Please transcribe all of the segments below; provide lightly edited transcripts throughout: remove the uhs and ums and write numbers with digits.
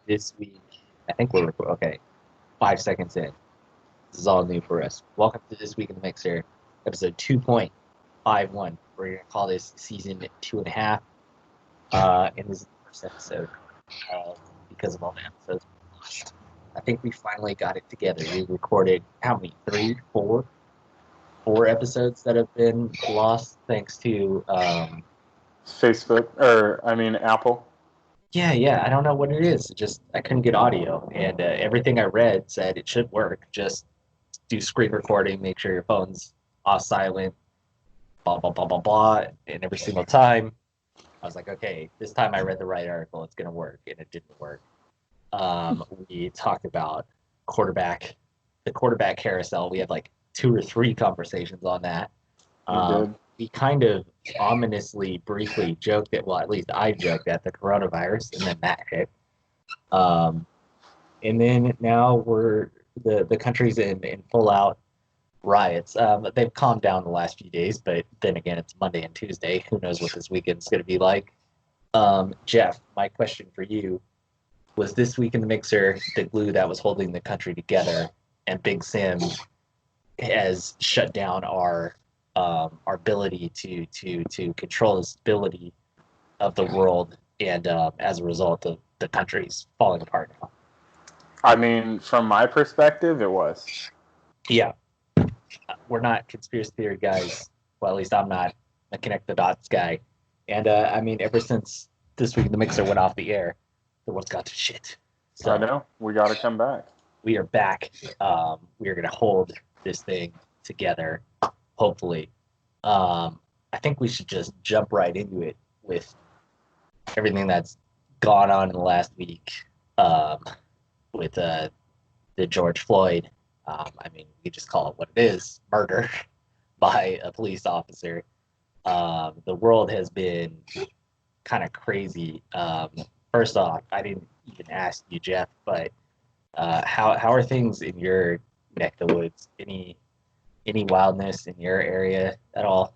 This week, I think we're okay. 5 seconds in. This is all new for us. Welcome to This Week in the Mixer, episode 2.51. We're going to call this season 2.5. And this is the first episode because of all the episodes we lost. I think we finally got it together. We recorded how many? Four episodes that have been lost thanks to Apple. Yeah. I don't know what it is. I couldn't get audio, and everything I read said it should work. Just do screen recording, make sure your phone's off silent, blah blah blah blah blah. And every single time, I was like, okay, this time I read the right article. It's gonna work, and it didn't work. We talked about the quarterback carousel. We had like 2 or 3 conversations on that. We kind of ominously, briefly joked at, well, at least I joked at the coronavirus, and then that hit. And then now the country's in full out riots. They've calmed down the last few days, but then again, it's Monday and Tuesday. Who knows what this weekend's going to be like? Jeff, my question for you was: this week in the mixer, the glue that was holding the country together, and Big Sim has shut down our ability to control the stability of the world, and as a result, the country's falling apart now. I mean, from my perspective, it was. Yeah, we're not conspiracy theory guys. Well, at least I'm not a connect the dots guy. And I mean, ever since This Week in the Mixer went off the air, the world's got to shit. So I know we got to come back. We are back. We are going to hold this thing together. Hopefully. I think we should just jump right into it with everything that's gone on in the last week with the George Floyd. I mean, we just call it what it is: murder by a police officer. The world has been kind of crazy. First off, I didn't even ask you, Jeff, but how are things in your neck of the woods? Any wildness in your area at all?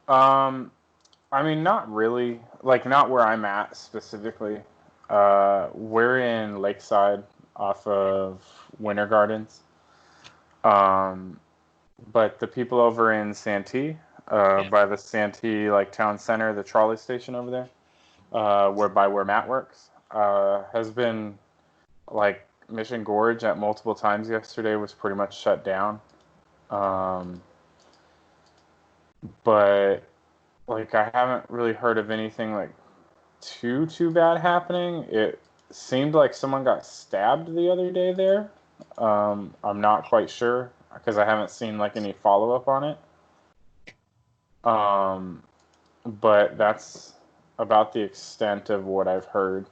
I mean, not really. Like, not where I'm at specifically. We're in Lakeside off of Winter Gardens. But the people over in Santee, by the Santee town center, the trolley station over there, where Matt works, has been Mission Gorge at multiple times yesterday was pretty much shut down. But I haven't really heard of anything too bad happening. It seemed like someone got stabbed the other day there. I'm not quite sure because I haven't seen any follow-up on it. But that's about the extent of what I've heard.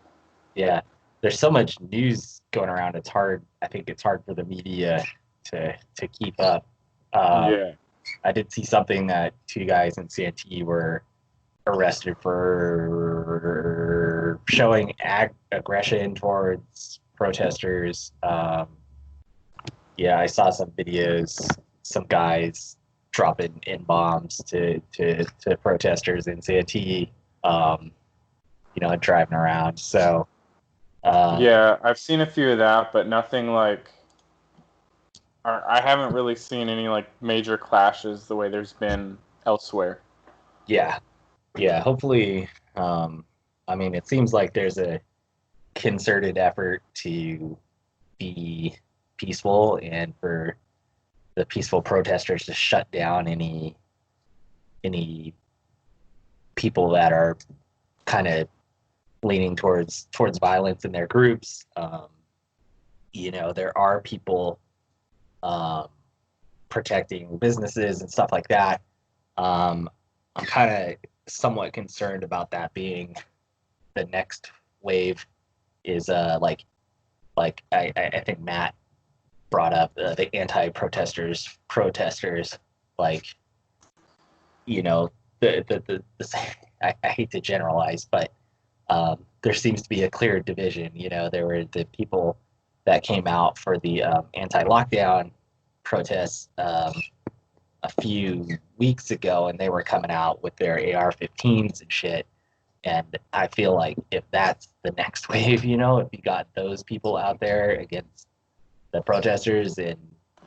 Yeah, there's so much news going around. It's hard. I think it's hard for the media to keep up. Yeah. I did see something that 2 guys in Santee were arrested for showing aggression towards protesters. Yeah, I saw some videos, some guys dropping in bombs to protesters in Santee, driving around. So yeah, I've seen a few of that, but nothing I haven't really seen any major clashes the way there's been elsewhere. Yeah. Hopefully, I mean, it seems like there's a concerted effort to be peaceful and for the peaceful protesters to shut down any people that are kind of leaning towards violence in their groups. There are people protecting businesses and stuff like that. I'm kind of somewhat concerned about that being the next wave. Is I think Matt brought up the anti-protesters, I hate to generalize, but there seems to be a clear division. There were the people that came out for the anti-lockdown protests a few weeks ago, and they were coming out with their AR-15s and shit. And I feel like if that's the next wave, you know, if you got those people out there against the protesters, and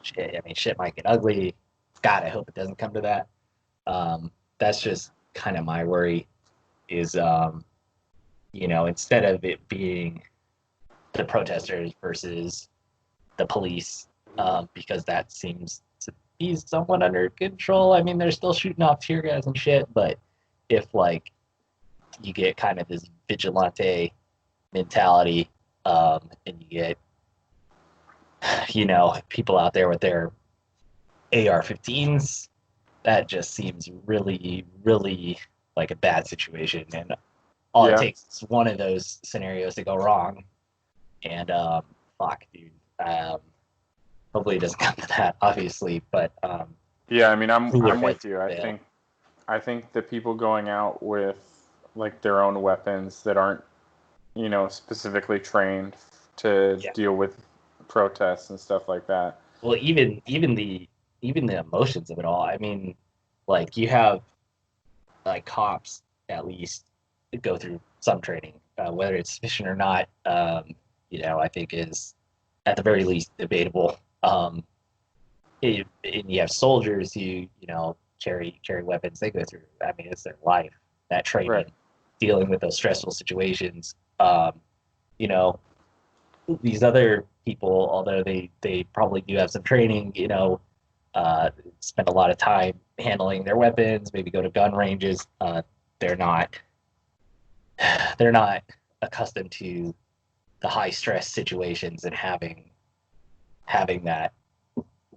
shit, I mean, shit might get ugly. God, I hope it doesn't come to that. That's just kind of my worry is, you know, instead of it being the protesters versus the police, because that seems to be somewhat under control. I mean, they're still shooting off tear gas and shit, but if like you get kind of this vigilante mentality, and you get, you know, people out there with their AR-15s, that just seems really, really like a bad situation. And all it Yeah. takes is one of those scenarios to go wrong. And fuck, dude. Hopefully it doesn't come to that, obviously. But Yeah, I mean, cooler I'm with heads you. fail. I think the people going out with like their own weapons that aren't, you know, specifically trained to Yeah. deal with protests and stuff like that. Well, even the emotions of it all. I mean, like you have like cops at least go through some training, whether it's sufficient or not. You know, I think is at the very least debatable. And you have soldiers who, you know, carry weapons. They go through. I mean, it's their life, that Right. training, dealing with those stressful situations. You know, these other people, although they probably do have some training, you know, spend a lot of time handling their weapons, maybe go to gun ranges. They're not they're not accustomed to the high stress situations and having that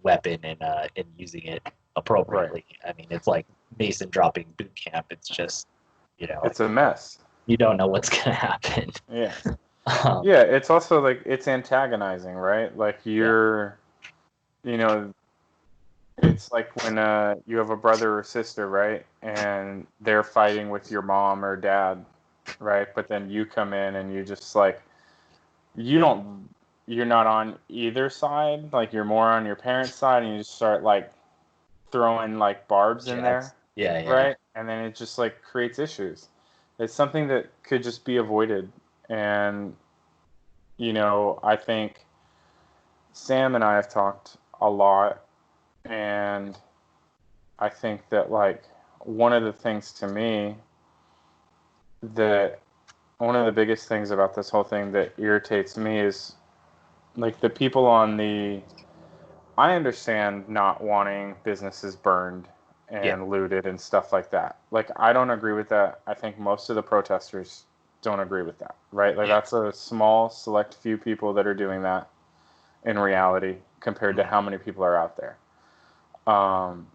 weapon and using it Right. appropriately. I mean, it's like Mason dropping boot camp. It's just, you know, It's a mess. you don't know what's gonna happen. Yeah. Um, Yeah, it's also like it's antagonizing, right? Like yeah, you know, it's like when you have a brother or sister, right? And they're fighting with your mom or dad, right? But then you come in and you just like you don't you're not on either side, like you're more on your parents' side and you just start like throwing like barbs in jabs. there, Yeah, yeah, right? And then it just like creates issues. It's something that could just be avoided. And you know, I think Sam and I have talked a lot, and I think that like one of the things to me that one of the biggest things about this whole thing that irritates me is like the people on the I understand not wanting businesses burned yeah, and looted and stuff like that. Like I don't agree with that. I think most of the protesters don't agree with that, right? Like yeah. that's a small select few people that are doing that in reality compared to Mhm. how many people are out there. Um,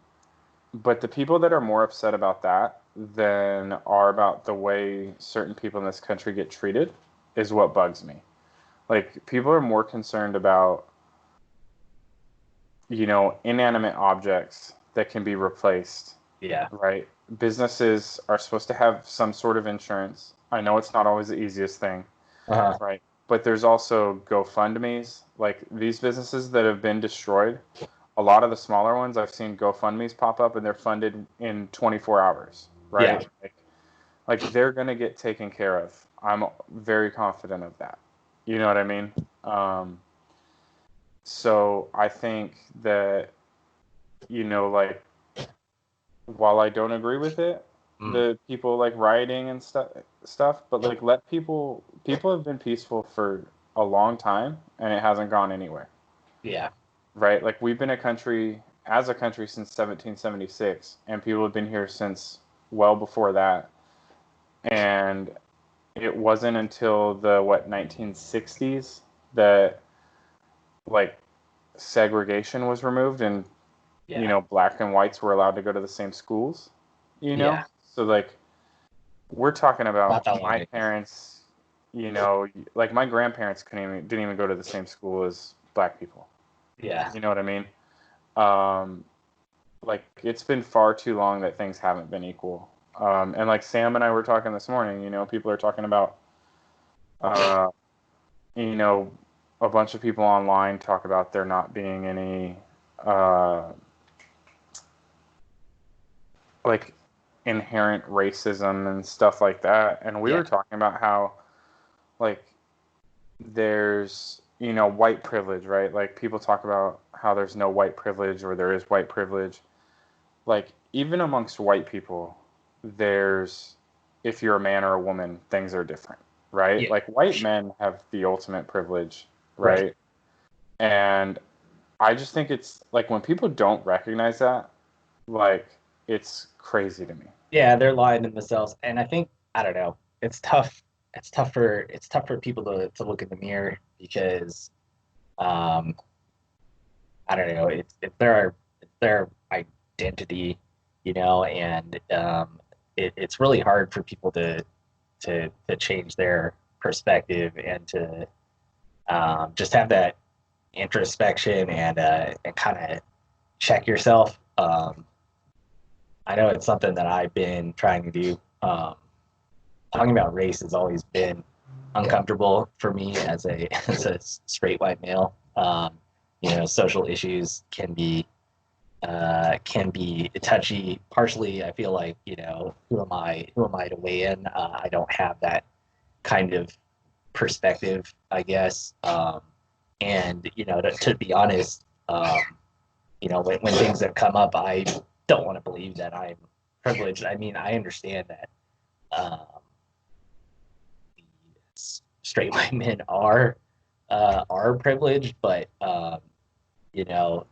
but the people that are more upset about that than are about the way certain people in this country get treated is what bugs me. Like people are more concerned about, you know, inanimate objects that can be replaced, Yeah. right? Businesses are supposed to have some sort of insurance. I know it's not always the easiest thing, Uh-huh. right? But there's also GoFundMe's. Like these businesses that have been destroyed, a lot of the smaller ones I've seen GoFundMe's pop up and they're funded in 24 hours, Yeah. right? Like they're going to get taken care of. I'm very confident of that. You know what I mean? Um, so I think that, you know, like while I don't agree with it, Mm. the people like rioting and stuff, but like let people have been peaceful for a long time and it hasn't gone anywhere, Yeah. right? Like we've been a country as a country since 1776 and people have been here since well before that. And it wasn't until the what 1960s that like segregation was removed and you Yeah. know black and whites were allowed to go to the same schools, you know? Yeah. So like we're talking Not about that long my ago. parents, you know, like my grandparents didn't even go to the same school as black people. Yeah. You know what I mean? Um, like it's been far too long that things haven't been equal. And like Sam and I were talking this morning, you know, people are talking about, uh, you know, a bunch of people online talk about there not being any, uh, like inherent racism and stuff like that. And we were talking about how, like, there's, you know, white privilege, right? Like, people talk about how there's no white privilege or there is white privilege. Like, even amongst white people, there's, if you're a man or a woman, things are different, right? Yeah. Like, white men have the ultimate privilege, right? And I just think it's, like, when people don't recognize that, like, it's crazy to me. Yeah, they're lying to themselves. And I think, I don't know, it's tough. It's tough for people to look in the mirror because um I don't know, it's their identity, and it's really hard for people to change their perspective and to just have that introspection and kind of check yourself. I know it's something that I've been trying to do. Talking about race has always been uncomfortable for me as a as a straight white male. Social issues can be touchy. Partially, I feel like who am I to weigh in? I don't have that kind of perspective, I guess. And to be honest, when things have come up, I don't want to believe that I'm privileged. I mean, I understand that um, straight white men are privileged, but you know,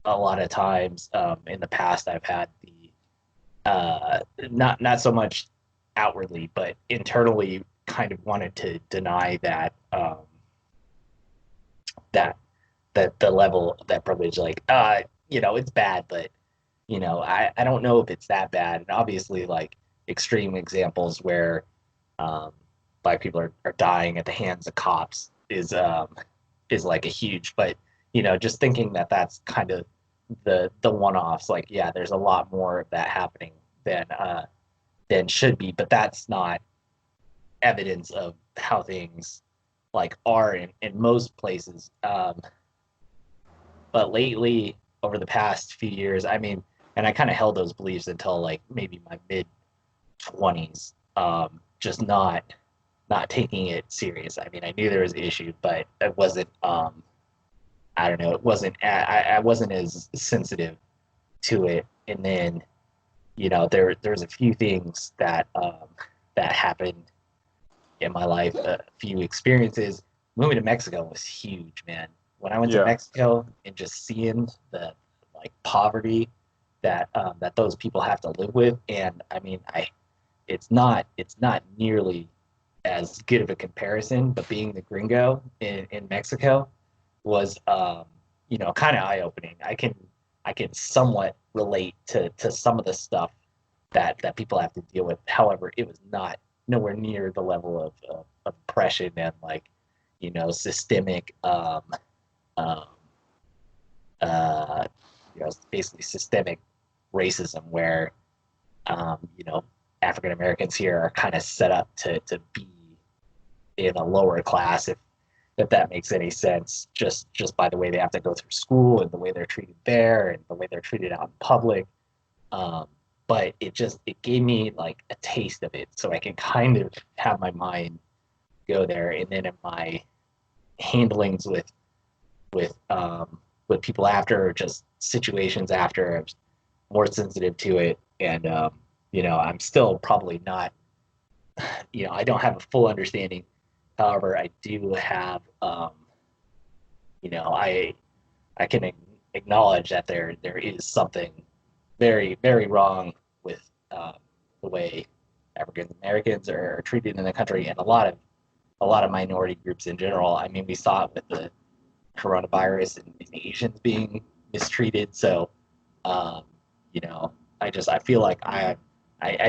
a lot of times in the past, I've had the not so much outwardly, but internally, kind of wanted to deny that that the level of that privilege, like it's bad, but I don't know if it's that bad. And obviously, like extreme examples where um, black people are dying at the hands of cops is like a huge, but just thinking that that's kind of the one-offs. Like, yeah, there's a lot more of that happening than should be, but that's not evidence of how things like are in most places. But lately, over the past few years, I mean, and I kind of held those beliefs until like maybe my mid 20s, just not taking it serious. I mean, I knew there was an issue, but it wasn't. I don't know. It wasn't. I wasn't as sensitive to it. And then, there's a few things that happened in my life. A few experiences. Moving to Mexico was huge, man. When I went to Mexico and just seeing the like poverty that those people have to live with, and I mean, it's not nearly as good of a comparison, but being the gringo in Mexico was kind of eye opening. I can somewhat relate to some of the stuff that people have to deal with. However, it was not nowhere near the level of oppression and like systemic um, uh, basically systemic racism where African Americans here are kind of set up to be in a lower class, if that makes any sense, just by the way they have to go through school and the way they're treated there and the way they're treated out in public. But it gave me like a taste of it, so I can kind of have my mind go there, and then in my handlings with people after, or just situations after, I was more sensitive to it, and I'm still probably not. I don't have a full understanding. However, I do have, I can acknowledge that there is something very very wrong with the way African Americans are treated in the country, and a lot of minority groups in general. I mean, we saw it with the coronavirus and Asians being mistreated. So, um, I feel like I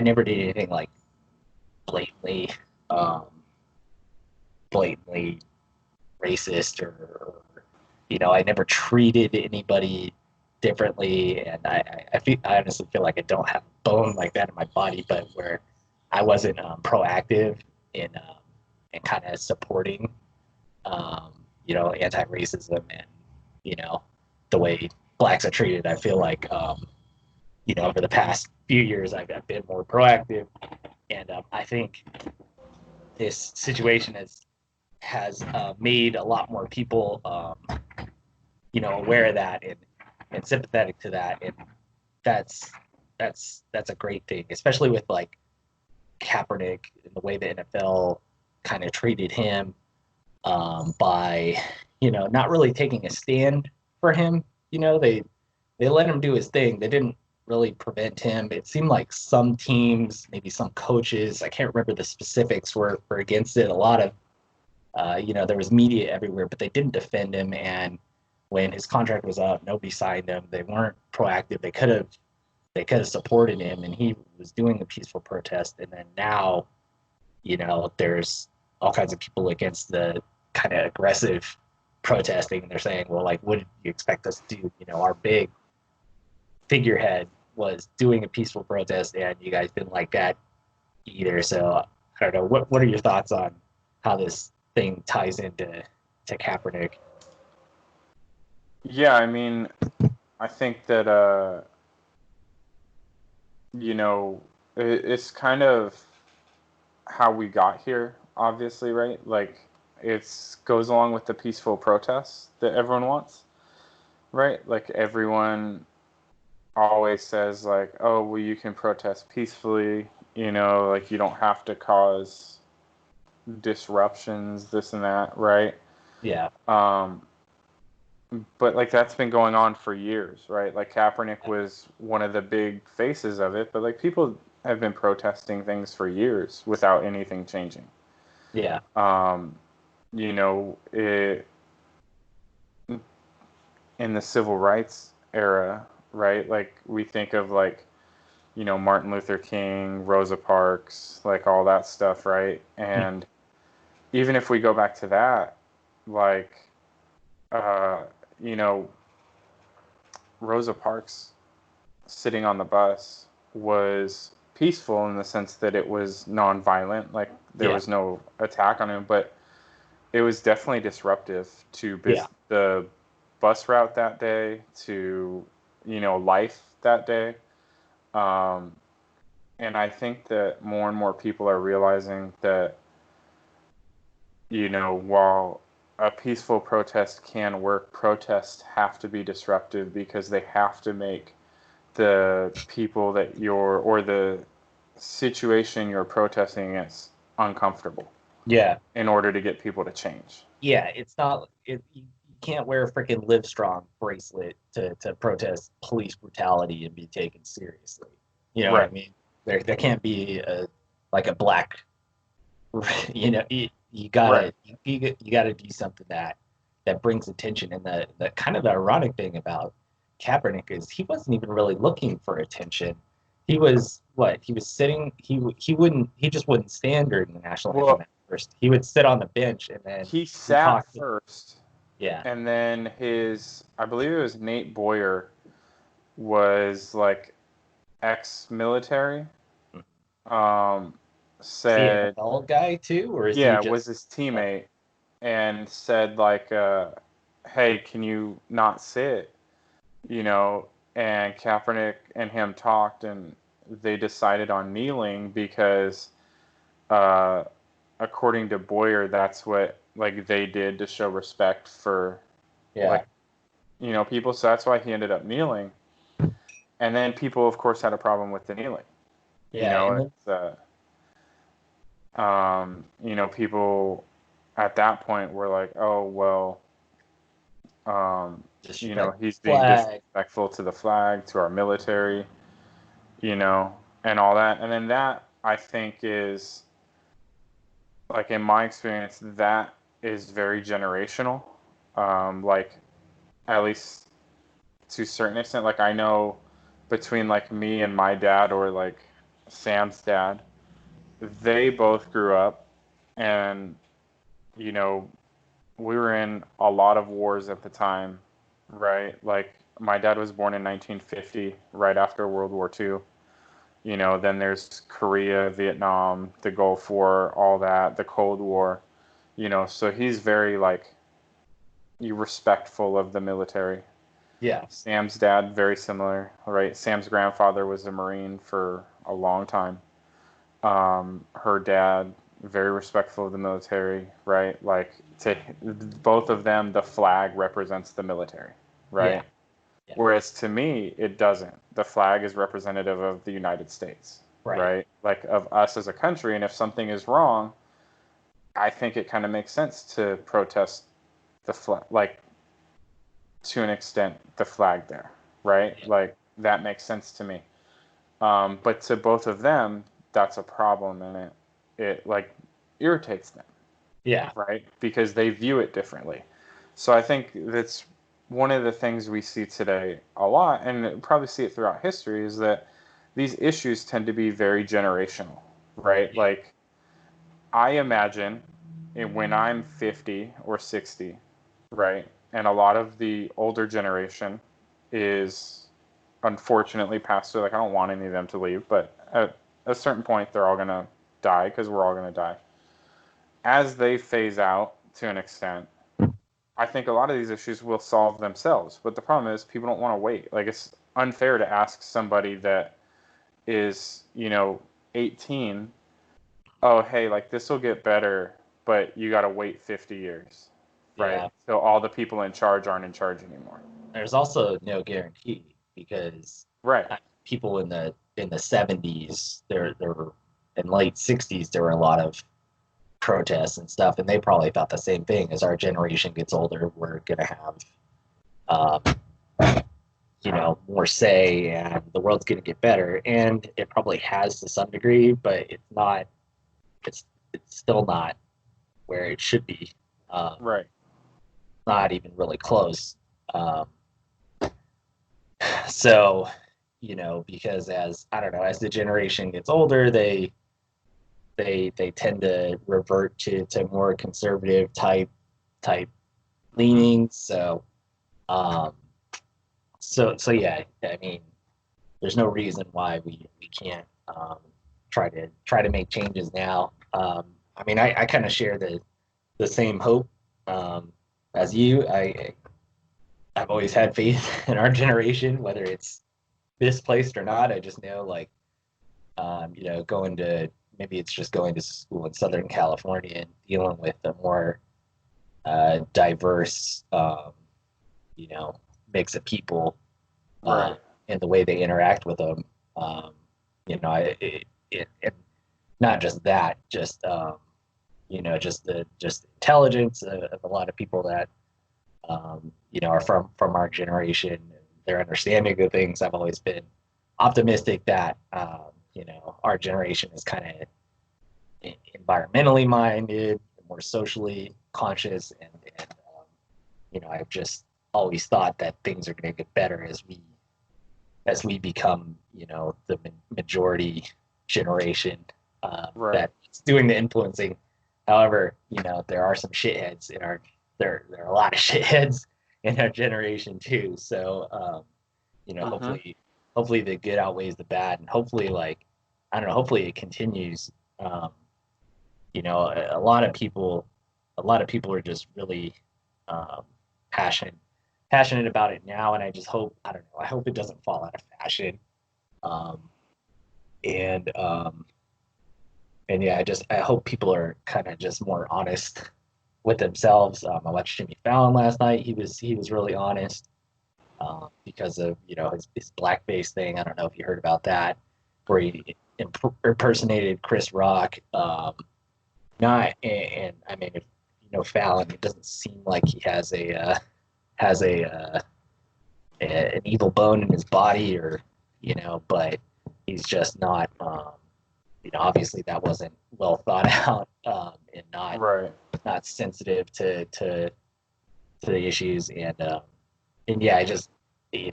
never did anything like blatantly um, blatantly racist, or I never treated anybody differently, and I honestly feel like I don't have a bone like that in my body, but where I wasn't proactive in kind of supporting anti-racism and the way blacks are treated. I feel like over the past few years, I've been more proactive, and I think this situation has made a lot more people, aware of that and sympathetic to that, and that's that's a great thing, especially with like Kaepernick and the way the NFL kind of treated him, by not really taking a stand for him. They let him do his thing. They didn't really prevent him. It seemed like some teams, maybe some coaches, I can't remember the specifics, were against it. A lot of there was media everywhere, but they didn't defend him. And when his contract was up, nobody signed him. They weren't proactive. They could have supported him, and he was doing a peaceful protest. And then now, there's all kinds of people against the kind of aggressive protesting, and they're saying, well, like, what did you expect us to do? Our big figurehead was doing a peaceful protest, and you guys didn't like that either. So I don't know. What are your thoughts on how this thing ties into Kaepernick? Yeah, I mean, I think that it's kind of how we got here, obviously, right? Like, it goes along with the peaceful protests that everyone wants, right? Like, everyone always says, like, oh, well, you can protest peacefully, like, you don't have to cause disruptions, this and that, right? Yeah. But like that's been going on for years, right? Like Kaepernick was one of the big faces of it, but like people have been protesting things for years without anything changing. Yeah. It, in the civil rights era, right? Like we think of like, Martin Luther King, Rosa Parks, like all that stuff, right? And even if we go back to that, like, uh, you know, Rosa Parks sitting on the bus was peaceful in the sense that it was non-violent, like there was no attack on him, but it was definitely disruptive to the bus route that day, to life that day, and I think that more and more people are realizing that while a peaceful protest can work, protests have to be disruptive because they have to make the people that or the situation you're protesting against uncomfortable. Yeah. In order to get people to change. Yeah, it's not. You can't wear a freaking Live Strong bracelet to protest police brutality and be taken seriously. You know what I mean? There can't be a black. You gotta you gotta do something that brings attention. And the kind of the ironic thing about Kaepernick is he wasn't even really looking for attention. He was sitting. He just wouldn't stand during the national anthem at first. He would sit on the bench and then he sat first. Yeah. And then I believe it was Nate Boyer, was like ex-military. Said, the NFL guy too, or is he just, was his teammate, and said like, hey, can you not sit? And Kaepernick and him talked, and they decided on kneeling because, according to Boyer, that's what like they did to show respect for, people. So that's why he ended up kneeling. And then people, of course, had a problem with the kneeling. People at that point were like, oh well, he's being disrespectful to the flag, to our military, and all that. And then that, I think, is, like, in my experience, that is very generational. Like, at least to a certain extent, like, I know between, like, me and my dad, or, like, Sam's dad, they both grew up, and, we were in a lot of wars at the time, right? Like, my dad was born in 1950, right after World War II. Then there's Korea, Vietnam, the Gulf War, all that, the Cold War. So he's very, like, respectful of the military. Yeah. Sam's dad, very similar, right? Sam's grandfather was a Marine for a long time. Her dad, very respectful of the military, right? Like to both of them, the flag represents the military, Yeah. right? Yeah. Whereas to me, it doesn't. The flag is representative of the United States, Right. right? Like of us as a country. And if something is wrong, I think it kind of makes sense to protest the flag, like to an extent, the flag there, right? Yeah. Like that makes sense to me. But to both of them, that's a problem, and it like irritates them, Yeah. right? Because they view it differently. So I think that's one of the things we see today a lot, and probably see it throughout history, is that these issues tend to be very generational, right? Yeah. Like I imagine when I'm 50 or 60, right? And a lot of the older generation is unfortunately passed away. Like I don't want any of them to leave, but at a certain point they're all gonna die because we're all gonna die. As they phase out to an extent, I think a lot of these issues will solve themselves. But the problem is people don't want to wait. Like it's unfair to ask somebody that is, 18, oh hey, like this will get better, but you got to wait 50 years, right? Yeah. So all the people in charge aren't in charge anymore. There's also no guarantee because Right. people in the 70s, there were in late 60s, there were a lot of protests and stuff, and they probably thought the same thing. As our generation gets older, we're gonna have, more say, and the world's gonna get better. And it probably has to some degree, but it's not. It's it's still not where it should be. Um, Right. Not even really close. Um, so, because as I don't know, as the generation gets older, they tend to revert to more conservative type Mm-hmm. leanings. Um, so yeah, I mean, there's no reason why we can't try to make changes now. I mean, I kind of share the same hope as you. I've always had faith in our generation, whether it's misplaced or not. I just know, like, going to maybe it's just going to school in Southern California and dealing with a more diverse, you know, mix of people, Right. and the way they interact with them. Um, it not just that, just just the intelligence of a lot of people that are from our generation, their understanding of things. I've always been optimistic that our generation is kind of environmentally minded, more socially conscious, and I've just always thought that things are going to get better as we become the majority generation Right. that's doing the influencing. However, there are some shitheads in our there are a lot of shitheads in our generation too. So Mm-hmm. hopefully the good outweighs the bad, and hopefully, like, I don't know, hopefully it continues. Um, a lot of people are just really um, passionate passionate about it now, and I just hope, I don't know, I hope it doesn't fall out of fashion. Um, and and yeah, I hope people are kind of just more honest with themselves. I watched Jimmy Fallon last night. He was really honest because of his blackface thing. I don't know if you heard about that, where he impersonated Chris Rock. Not and I mean, if Fallon, it doesn't seem like he has an evil bone in his body, or but he's just not. Obviously that wasn't well thought out, and Right. not sensitive to the issues, and yeah, I just he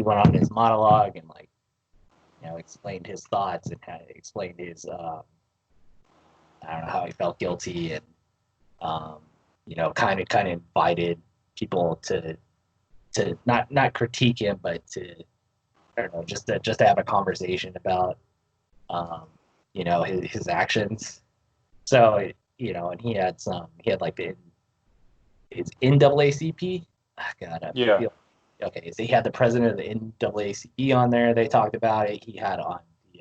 went on his monologue and, like, explained his thoughts and kind of explained his I don't know how he felt guilty, and um, kind of invited people to not critique him, but to, I don't know, just to have a conversation about his actions. So, and he had like his NAACP. God, I Yeah. feel Okay, so he had the president of the NAACP on there. They talked about it. He had on the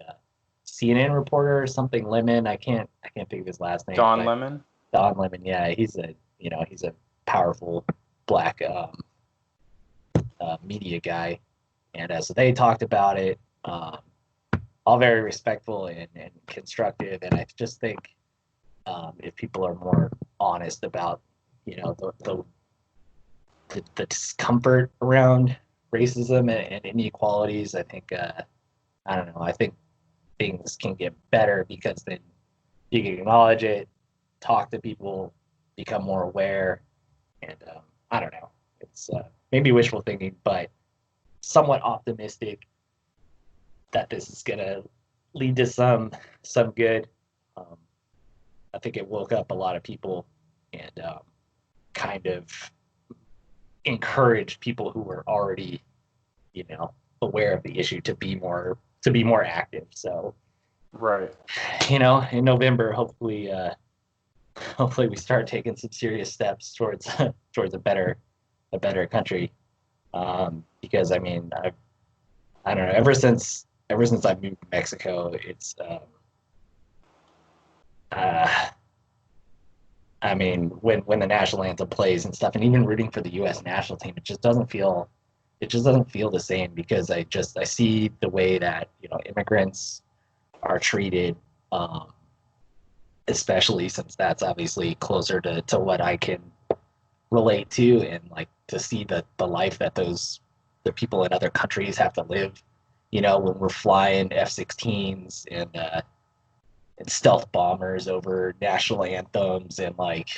CNN reporter or something Lemon. I can't think of his last name, Don but Lemon. Don Lemon. Yeah, he's a powerful black media guy, and so they talked about it. All very respectful and constructive, and I just think if people are more honest about the discomfort around racism and inequalities, I think I don't know. I think things can get better because then you can acknowledge it, talk to people, become more aware, and I don't know. It's maybe wishful thinking, but somewhat optimistic that this is gonna lead to some good. Um, I think it woke up a lot of people and kind of encouraged people who were already, aware of the issue to be more active. So, Right. in November, hopefully we start taking some serious steps towards towards a better country. Because I mean, I don't know. Ever since I moved to Mexico, it's uh, I mean, when the national anthem plays and stuff, and even rooting for the U.S. national team, it just doesn't feel the same because I see the way that immigrants are treated, um, especially since that's obviously closer to what I can relate to, and like to see the life that the people in other countries have to live. When we're flying F-16s and stealth bombers over national anthems, and like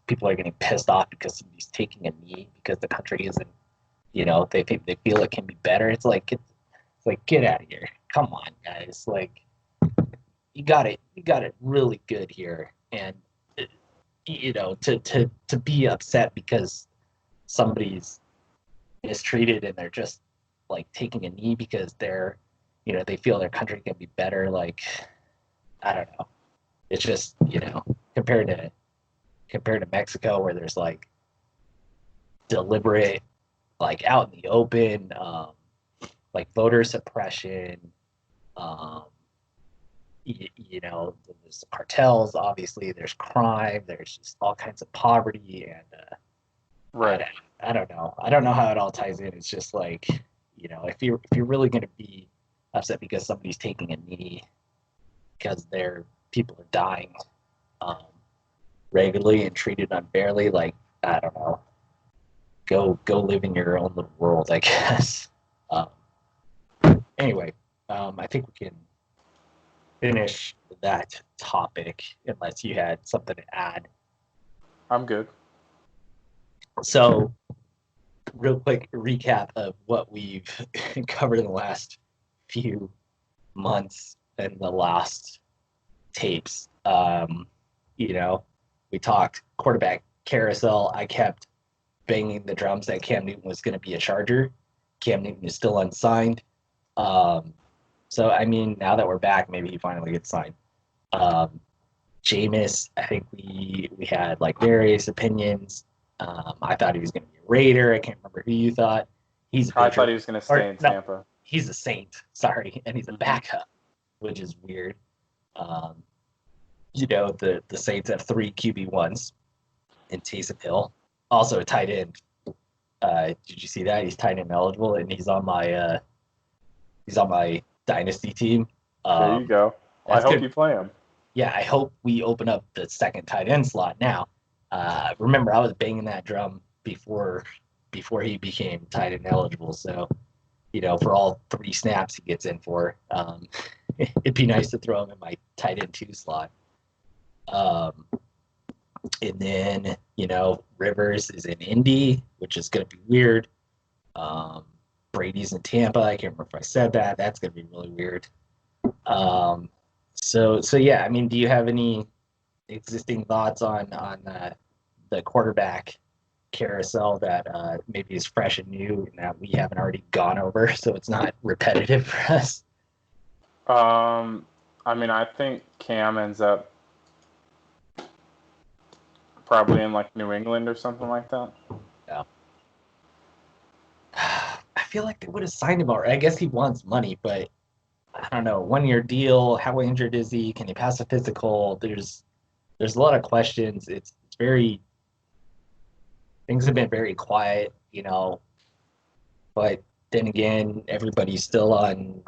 people are getting pissed off because somebody's taking a knee because the country isn't, they think they feel it can be better. It's like get out of here. Come on, guys. Like you got it really good here, and to be upset because somebody's mistreated and they're just like taking a knee because they feel their country can be better. Like I don't know. It's just compared to Mexico where there's like deliberate, like out in the open, like voter suppression. Um, there's cartels. Obviously, there's crime. There's just all kinds of poverty, and Right. I don't know. I don't know how it all ties in. It's just like if you're really going to be upset because somebody's taking a knee because their people are dying um, regularly and treated unfairly, like I don't know, go live in your own little world, I guess. Um, anyway, I think we can finish that topic unless you had something to add. I'm good. So, real quick recap of what we've covered in the last few months and the last tapes. We talked quarterback carousel. I kept banging the drums that Cam Newton was going to be a Charger. Cam Newton is still unsigned. So, I mean, now that we're back, maybe he finally gets signed. Um, Jameis, I think we had like various opinions. I thought he was going to be a Raider. I can't remember who you thought. He's a I thought Patriot. he was going to stay in No, Tampa. he's a Saint. Sorry, and he's a Mhm. backup, which is weird. Um, the Saints have 3 QB1s in Taysom Hill, also a tight end. Did you see that? He's tight end eligible, and he's on my dynasty team. There you go. Well, I That's hope good. you play him. Yeah, I hope we open up the second tight end slot now. Remember, I was banging that drum before he became tight end eligible. So, for all 3 snaps he gets in for, it'd be nice to throw him in my tight end 2 slot. And then, Rivers is in Indy, which is going to be weird. Brady's in Tampa. I can't remember if I said that. That's going to be really weird. So yeah, I mean, do you have any existing thoughts on the quarterback carousel that maybe is fresh and new and that we haven't already gone over, so it's not repetitive for us? I mean, I think Cam ends up probably in like New England or something like that. Yeah. feel like they would have signed him already. I guess he wants money, but I don't know. 1 year deal. How injured is he? Can he pass a physical? There's a lot of questions. It's very things have been very quiet, But then again, everybody's still on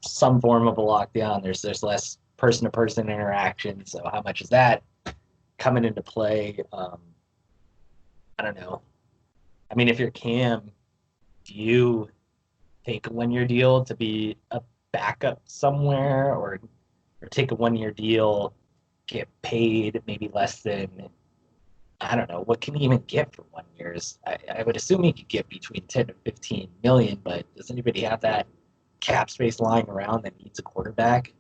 some form of a lockdown. There's less person to person interaction. So how much is that coming into play? I don't know. I mean, if you're Cam, do you take a 1 year deal to be a backup somewhere, or take a 1 year deal, get paid maybe less than, I don't know, what can he even get for 1 year? I would assume he could get between 10 to 15 million, but does anybody have that cap space lying around that needs a quarterback?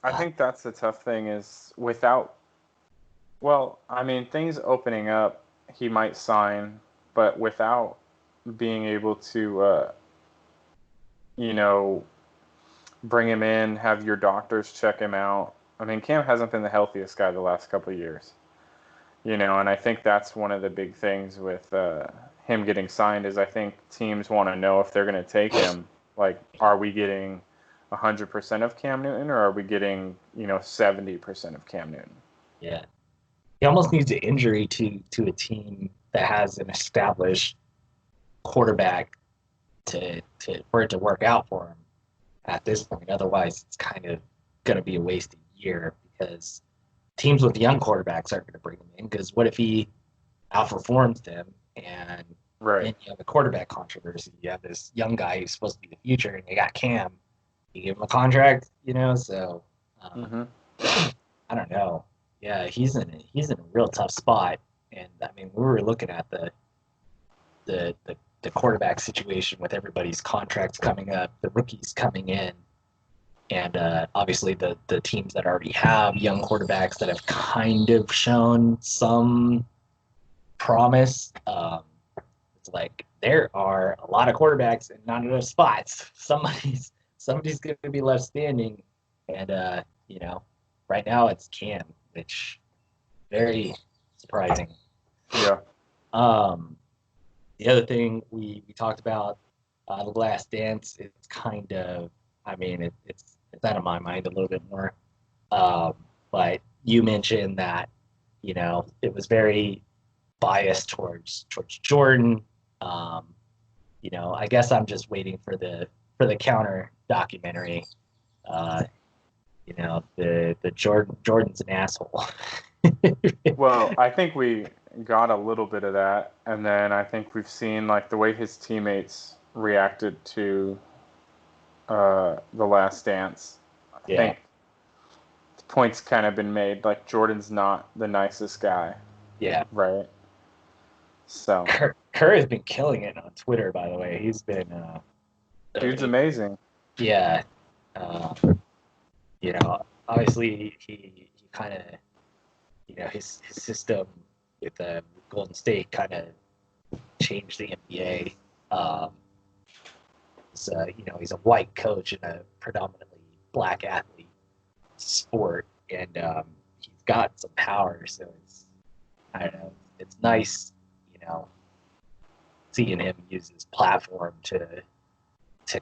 I think that's the tough thing is without, well, I mean, things opening up, he might sign, but without being able to, bring him in, have your doctors check him out. I mean, Cam hasn't been the healthiest guy the last couple of years, and I think that's one of the big things with him getting signed is I think teams want to know if they're going to take him. Like, are we getting 100% of Cam Newton, or are we getting 70% of Cam Newton? Yeah, he almost needs an injury to a team that has an established quarterback for it to work out for him at this point. Otherwise, it's kind of going to be a wasted year because teams with young quarterbacks aren't going to bring him in. Because what if he outperforms them and Right. then you have a quarterback controversy? You have this young guy who's supposed to be the future, and you got Cam. You give him a contract, So I don't know. Yeah, he's in a real tough spot. And I mean, we were looking at the quarterback situation with everybody's contracts coming up, the rookies coming in, and obviously the teams that already have young quarterbacks that have kind of shown some promise. It's like there are a lot of quarterbacks and not enough spots. Somebody's going to be left standing, and right now it's Cam, which very surprising. Yeah. The other thing we talked about, The Last Dance, it's kind of, I mean, it's out of my mind a little bit more. But you mentioned that, it was very biased towards Jordan. I guess I'm just waiting for the counter documentary. The Jordan's an asshole. Well, I think we got a little bit of that, and then I think we've seen like the way his teammates reacted to The Last Dance. I think the point's kind of been made. Like Jordan's not the nicest guy. Yeah. Right. So Kerr has been killing it on Twitter, by the way. He's been dude's amazing. Yeah. Obviously he kind of, his system with Golden State kind of changed the NBA. He's a white coach in a predominantly black athlete sport, and he's got some power. So I don't know, it's nice, seeing him use his platform to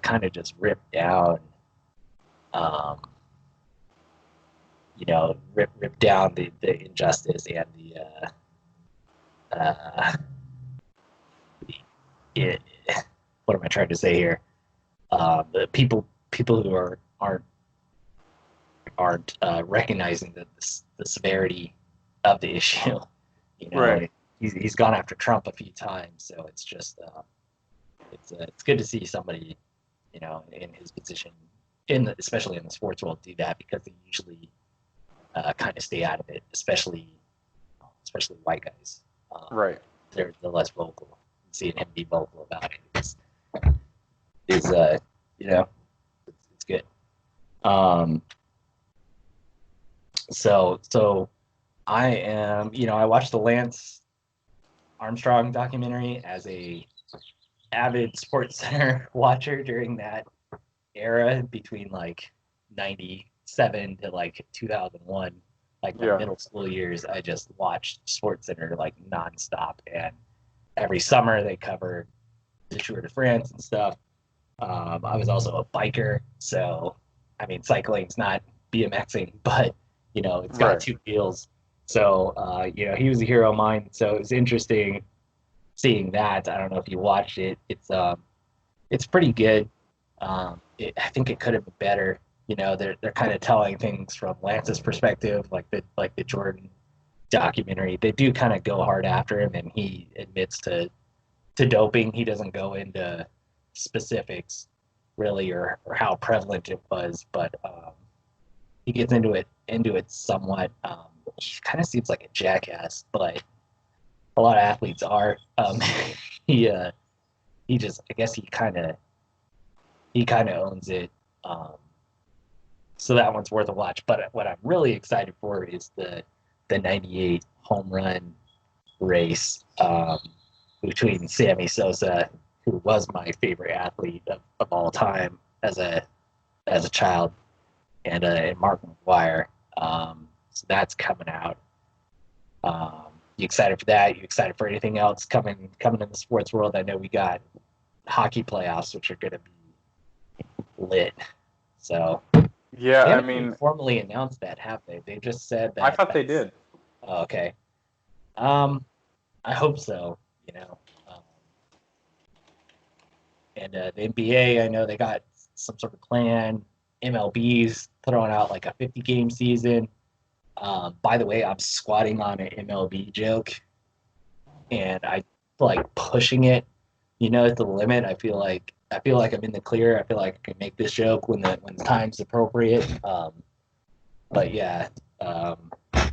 kind of just rip down, rip down the injustice and what am I trying to say here? The people who aren't recognizing the severity of the issue. Right. He's gone after Trump a few times, so it's just it's good to see somebody in his position, especially in the sports world, do that, because they usually kind of stay out of it, especially white guys. Right. They're less vocal. Seeing him be vocal about it is it's good. So I am, I watched the Lance Armstrong documentary as a avid Sports Center watcher during that era between like 97 to like 2001, like my middle school years. I just watched Sports Center like nonstop, and every summer they covered the Tour de France and stuff. I was also a biker, so I mean, cycling's not BMXing, but it's got Right. two wheels. So he was a hero of mine. So it was interesting seeing that. I don't know if you watched it. It's pretty good. I think it could have been better. They're kind of telling things from Lance's perspective, like the Jordan documentary. They do kind of go hard after him, and he admits to doping. He doesn't go into specifics really or how prevalent it was, but he gets into it somewhat. He kind of seems like a jackass, but a lot of athletes are. He he just I guess he kind of owns it. Um, so that one's worth a watch. But what I'm really excited for is the '98 home run race between Sammy Sosa, who was my favorite athlete of all time as a child, and Mark McGuire. So that's coming out. You excited for that? You excited for anything else coming in the sports world? I know we got hockey playoffs, which are going to be lit. So Yeah, they I haven't even mean, formally announced that, have they? They just said I that. thought they did. Oh, okay. Um, I hope so. You know, um, and the NBA, I know they got some sort of plan. MLB's throwing out like a 50 game season. By the way, I'm squatting on an MLB joke, and I like pushing it. At the limit. I feel like I'm in the clear. I feel like I can make this joke when the time's appropriate. But yeah,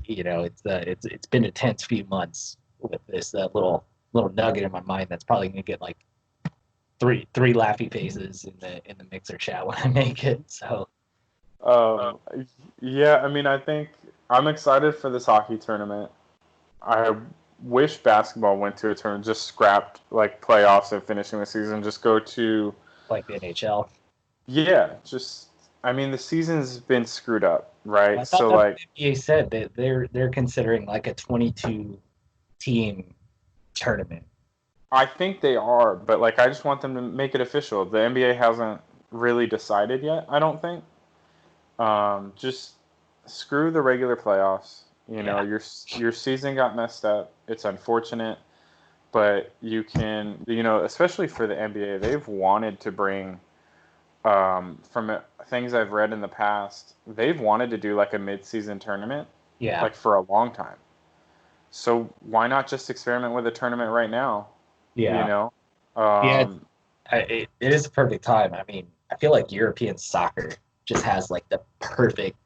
it's been a tense few months with this little nugget in my mind that's probably gonna get like three laughy faces in the mixer chat when I make it. So Um, yeah, I mean, I think I'm excited for this hockey tournament. I wish basketball went to a tournament, just scrapped like playoffs and finishing the season. Just go to, like the NHL. yeah, just, I mean, the season's been screwed up, Well, right? I thought So, that's what like, the NBA said that they're considering like a 22 team tournament. I think they are, but like, I just want them to make it official. The NBA hasn't really decided yet, I don't think. Just screw the regular playoffs. Yeah, Your season got messed up. It's unfortunate, but you can, especially for the NBA, they've wanted to bring, things I've read in the past, they've wanted to do like a mid-season tournament, yeah, like for a long time. So why not just experiment with a tournament right now? You yeah, know, yeah. um, It is a perfect time. I mean, I feel like European soccer just has like the perfect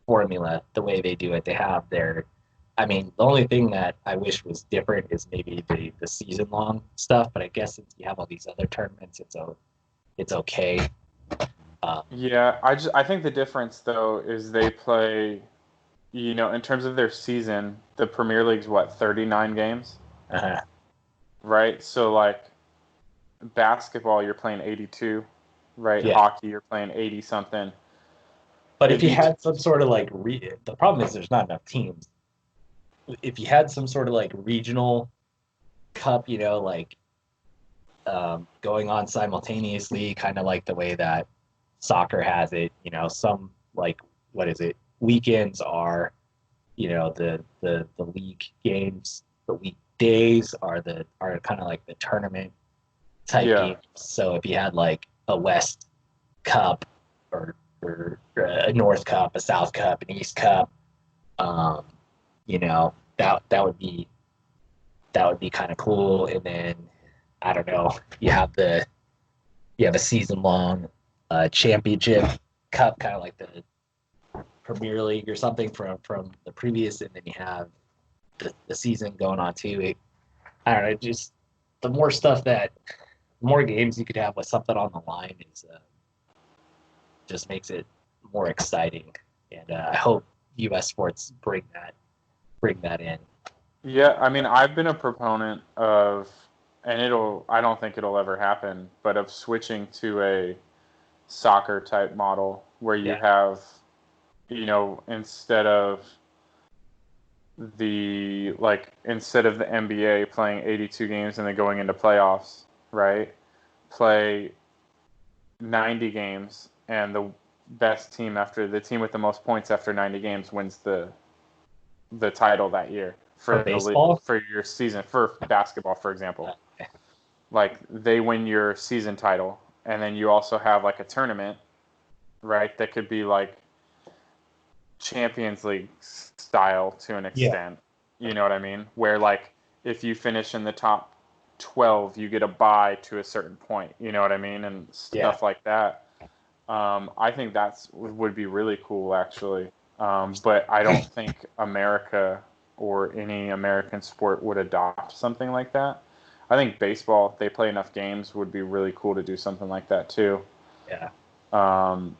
formula the way they do it. They have their, I mean, the only thing that I wish was different is maybe the season long stuff. But I guess since you have all these other tournaments, it's okay. Um, yeah, I think the difference though is they play, in terms of their season, the Premier League's what, 39 games, uh, right? So like basketball, you're playing 82, right? yeah, Hockey, you're playing 80 something. but if It'd you be had some sort of like the problem is there's not enough teams. If you had some sort of like regional cup, like going on simultaneously, kind of like the way that soccer has it. Some like what is it? Weekends are the league games. The weekdays are kind of like the tournament type yeah, games. So if you had like a West Cup or a North Cup, a South Cup, an East Cup, um, that would be kind of cool. And then I don't know, you have a season long championship cup, kind of like the Premier League or something from the previous, and then you have the season going on too. I don't know, just the more stuff the more games you could have with something on the line is just makes it more exciting, and I hope U.S. sports bring that in. yeah. I mean, I've been a proponent of, and I don't think it'll ever happen, but of switching to a soccer type model where you Yeah, have, instead of the NBA playing 82 games and then going into playoffs, right? play 90 games, and the best team after the team with the most points after 90 games wins the title that year For for baseball? for your season for basketball, for example. Okay. Like they win your season title, and then you also have like a tournament, right? That could be like Champions League style to an Yeah. extent. You know what I mean? Where like if you finish in the top 12, you get a bye to a certain point. You know what I mean? And Yeah. stuff like that. I think that's would be really cool, actually. But I don't think America or any American sport would adopt something like that. I think baseball, if they play enough games, would be really cool to do something like that too. Yeah. Um,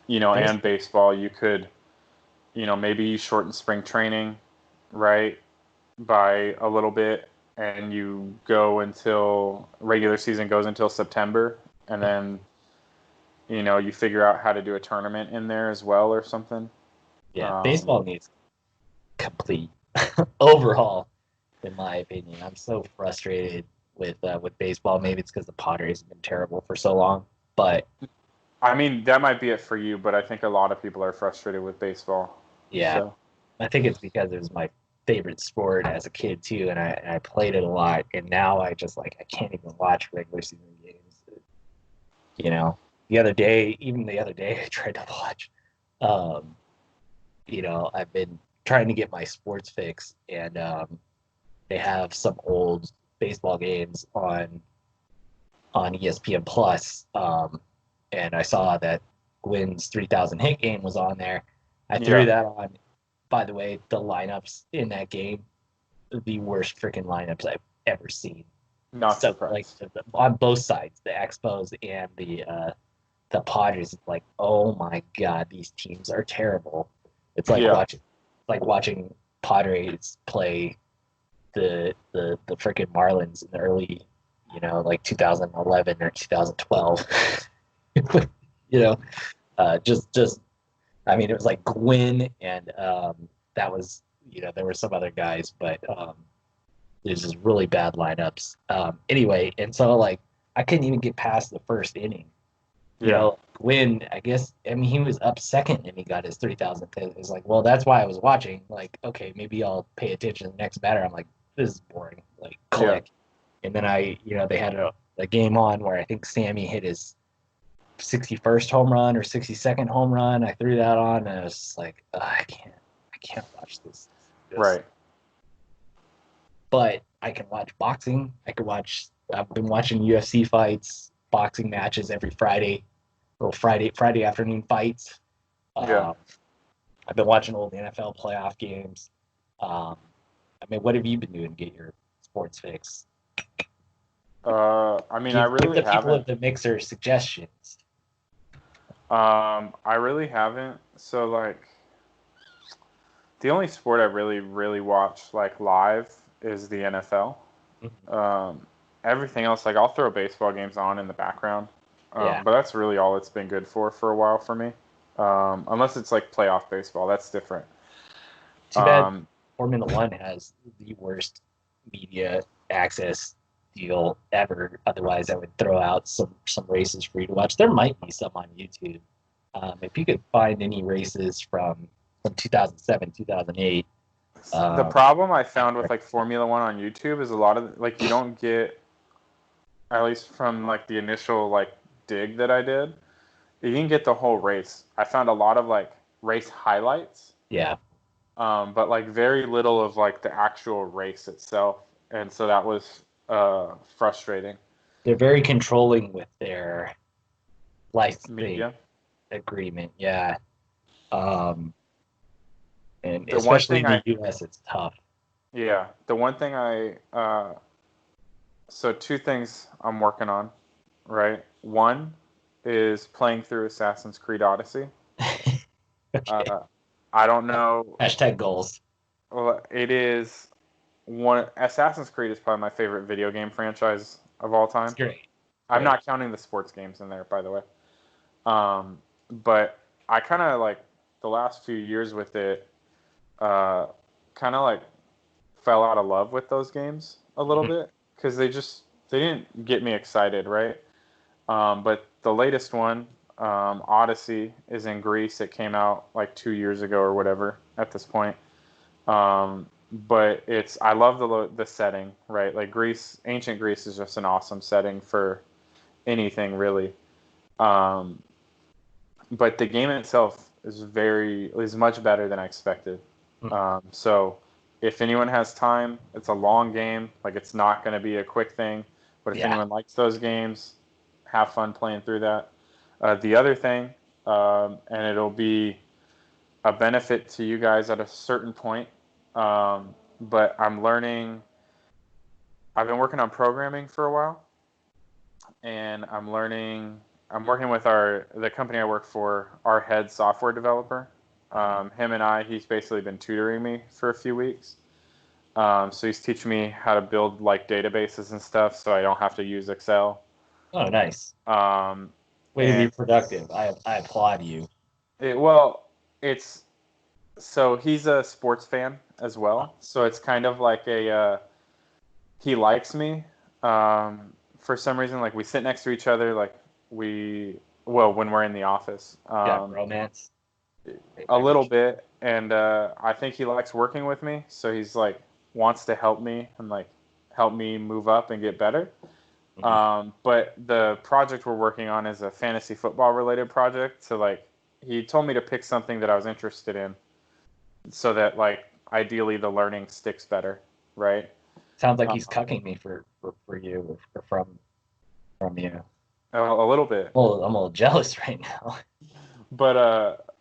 There's and baseball, you could, maybe you shorten spring training, right, by a little bit, and you go until regular season goes until September, and then you figure out how to do a tournament in there as well or something. yeah, baseball needs complete overhaul, in my opinion. I'm so frustrated with baseball. Maybe it's because the Padres have been terrible for so long, but I mean, that might be it for you, but I think a lot of people are frustrated with baseball. yeah, So, I think it's because it was my favorite sport as a kid too, and I played it a lot, and now I just like I can't even watch regular season games. You know, even the other day, I tried to watch. Um, I've been trying to get my sports fix, and they have some old baseball games on ESPN Plus, and I saw that Gwynn's 3,000 hit game was on there. I threw yeah, that on. By the way, the lineups in that game, the worst freaking lineups I've ever seen. not So like surprised. on both sides, the Expos and the Padres, it's like, oh my god, these teams are terrible. It's Yeah, like watching Padres play the freaking Marlins in the early, like 2011 or 2012. you know, just I mean, it was like Gwynn and that was there were some other guys, but there's just really bad lineups. Anyway, and so like I couldn't even get past the first inning. yeah, Gwynn, I guess, I mean, he was up second and he got his 3,000 hit. It's like, well, that's why I was watching. Like, okay, maybe I'll pay attention to the next batter. I'm like, this is boring. Like, yeah. click. And then they had a game on where I think Sammy hit his 61st home run or 62nd home run. I threw that on and I was just like, I can't watch this. Just, Right. but I can watch boxing. I've been watching UFC fights, boxing matches every Friday, little Friday afternoon fights. Yeah. Um, I've been watching old NFL playoff games. I mean, what have you been doing to get your sports fix? I mean, I Give really the people haven't. of the mixer suggestions. I really haven't. So like, the only sport I really, really watch like live is the NFL. Mhm. Um, Everything else, like I'll throw baseball games on in the background, Yeah, but that's really all it's been good for a while for me. Unless it's like playoff baseball, that's different. too bad Um, Formula One has the worst media access deal ever. Otherwise, I would throw out some races for you to watch. There might be some on YouTube. If you could find any races from 2007, 2008, the um, problem I found with like Formula One on YouTube is a lot of like you don't get, at least from like the initial like dig that I did, you can get the whole race. I found a lot of like race highlights, yeah, but like very little of like the actual race itself, and so that was frustrating. they're very controlling with their licensing Media. agreement. Yeah, um, and The one especially thing in I the U.S., it's tough. Yeah, the one thing so two things I'm working on, right? One is playing through Assassin's Creed Odyssey. Okay. Uh, I don't know. Hashtag goals. Well, it is one. Assassin's Creed is probably my favorite video game franchise of all It's time. great. I'm Great. not counting the sports games in there, by the way. But I kind of like the last few years with it, kind of like fell out of love with those games a little Mhm. bit because they just they didn't get me excited, right? But the latest one, Odyssey, is in Greece. It came out like 2 years ago or whatever at this point. But I love the setting, right? Like Greece, ancient Greece is just an awesome setting for anything really. Um, but the game itself is much better than I expected. So if anyone has time, it's a long game. Like it's not going to be a quick thing. But if Yeah. anyone likes those games, have fun playing through that. The other thing, and it'll be a benefit to you guys at a certain point, but I'm learning. I've been working on programming for a while, and I'm learning. I'm working with the company I work for, our head software developer. Him and he's basically been tutoring me for a few weeks. So he's teaching me how to build like databases and stuff, so I don't have to use Excel. Oh, nice. Um, Way to be and productive. I applaud you. well, it's so he's a sports fan as well, so it's kind of like he likes me. For some reason, like we sit next to each other, like when we're in the office, Yeah, romance. a little bit, and I think he likes working with me, so he's like wants to help me and like help me move up and get better. But the project we're working on is a fantasy football related project, so like he told me to pick something that I was interested in, so that like ideally the learning sticks better, right? Sounds like Uh, he's cucking me for you or from you. a little bit, Well, I'm a little jealous right now. but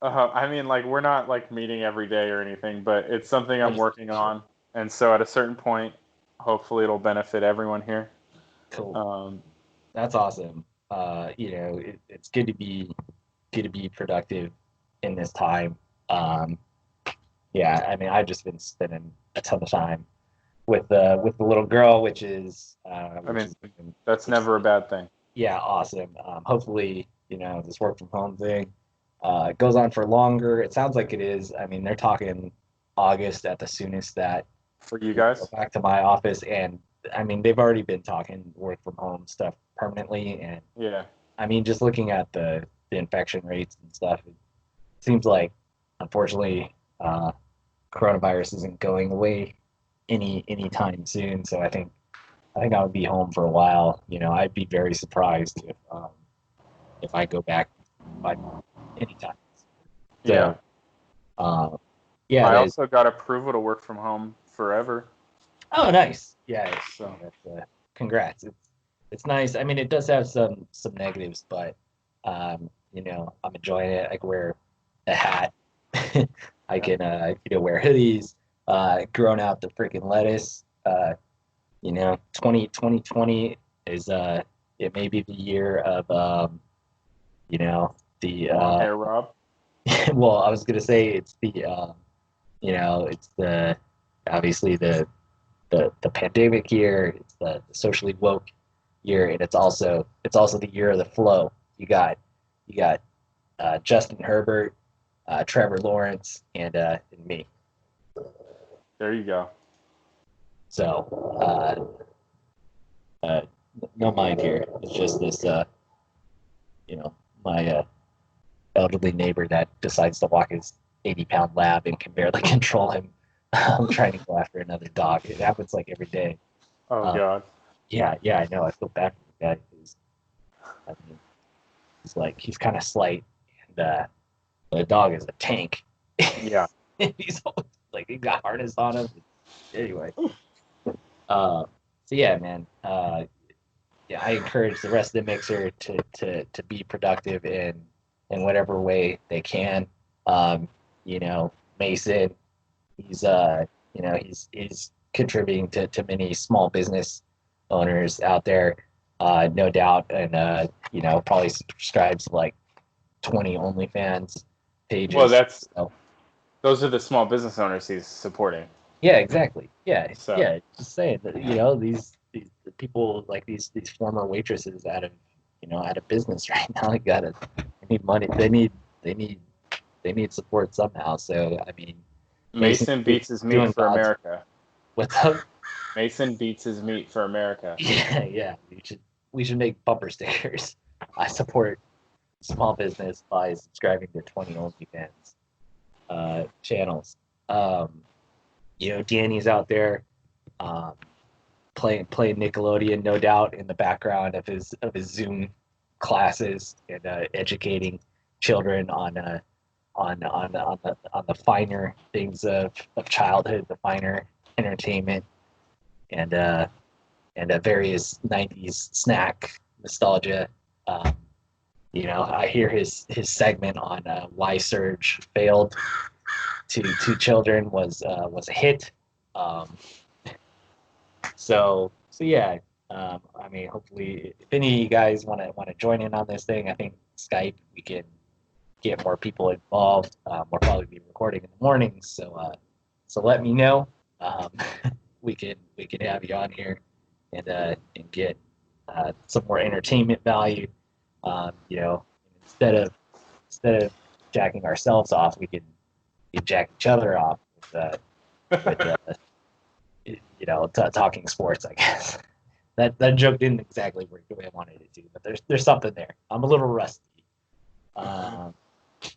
I mean, like we're not like meeting every day or anything, but it's something I I'm just working on, and so at a certain point, hopefully it'll benefit everyone here. cool. Um, That's awesome. It's good to be productive in this time. Um, yeah, I mean, I've just been spending a ton of time with the little girl, I mean, that's which is never a bad thing. yeah, awesome. Hopefully, this work from home thing goes on for longer. It sounds like it is. I mean, they're talking August at the soonest that For you we can go guys? back to my office, and I mean, they've already been talking work from home stuff permanently, and Yeah. I mean, just looking at the infection rates and stuff, it seems like unfortunately coronavirus isn't going away anytime soon. So I think I would be home for a while. I'd be very surprised if I go back by anytime. Yeah. So uh, yeah, I there's also got approval to work from home forever. oh nice. Yeah, So, that's congrats. It's nice. I mean, it does have some negatives, but I'm enjoying it. I can wear a hat. I yeah. can wear hoodies. Growing out the freaking lettuce. 2020 is it may be the year of the Long hair, Rob. well, I was gonna say it's the it's the obviously the pandemic year, it's the socially woke year, and it's also the year of the flow. You got Justin Herbert, Trevor Lawrence, and me. There you go. So no mind here. It's just this my elderly neighbor that decides to walk his 80-pound lab and can barely control him. Trying to go after another dog. It happens like every day. Oh Uh, God. yeah, I know. I feel bad for the guy because I mean, he's kind of slight, and the dog is a tank. Yeah. He's always, like he got harness on him. Anyway, so yeah, man. Yeah, I encourage the rest of the mixer to be productive in whatever way they can. Um, Mason, he's contributing to many small business owners out there, no doubt, and probably subscribes to like 20 OnlyFans Well, pages. So those are the small business owners he's supporting. yeah, exactly. So Yeah. Just saying that these people like these former waitresses out of business right now. They need money. They need support somehow. So I mean, Mason's Mason beats his meat doing for God's America. what's up. Mason beats his meat for America. Yeah. We should make bumper stickers. I support small business by subscribing to 20 OnlyFans channels. Danny's out there playing Nickelodeon, no doubt, in the background of his Zoom classes and educating children on the finer things of childhood, the finer entertainment, and various '90s snack nostalgia. I hear his segment on why Surge failed to children was a hit. So yeah. Hopefully, if any of you guys want to join in on this thing, I think Skype we can get more people involved. We'll probably be recording in the mornings, so let me know. We can have you on here and get some more entertainment value. Instead of jacking ourselves off, we can jack each other off with talking sports, I guess. That joke didn't exactly work the way I wanted it to, but there's something there. I'm a little rusty.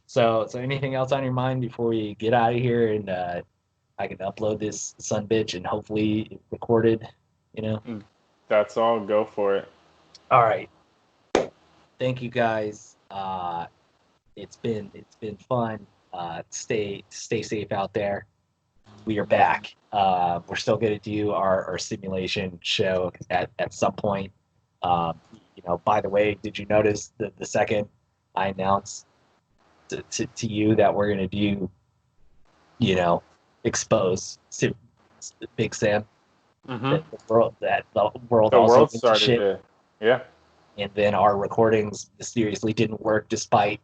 So anything else on your mind before we get out of here and I can upload this son bitch and hopefully recorded, That's all. Go for it. All right. Thank you guys. It's been fun. Stay safe out there. We are back. We're still going to do our simulation show at some point. By the way, did you notice that the second I announced to you that we're going to do, expose Big Sam, Mm-hmm. the world also started shit. to, yeah. And then our recordings mysteriously didn't work despite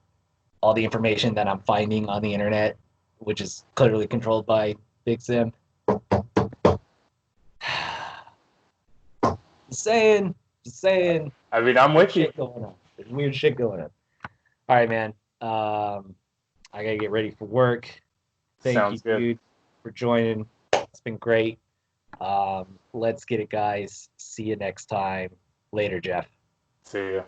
all the information that I'm finding on the internet, which is clearly controlled by Big Sam. Just saying. I mean, I'm with you. There's weird shit going on. All right, man. I gotta get ready for work. Thank you, dude, for joining. It's been great. Let's get it, guys. See you next time. Later, Jeff. See ya.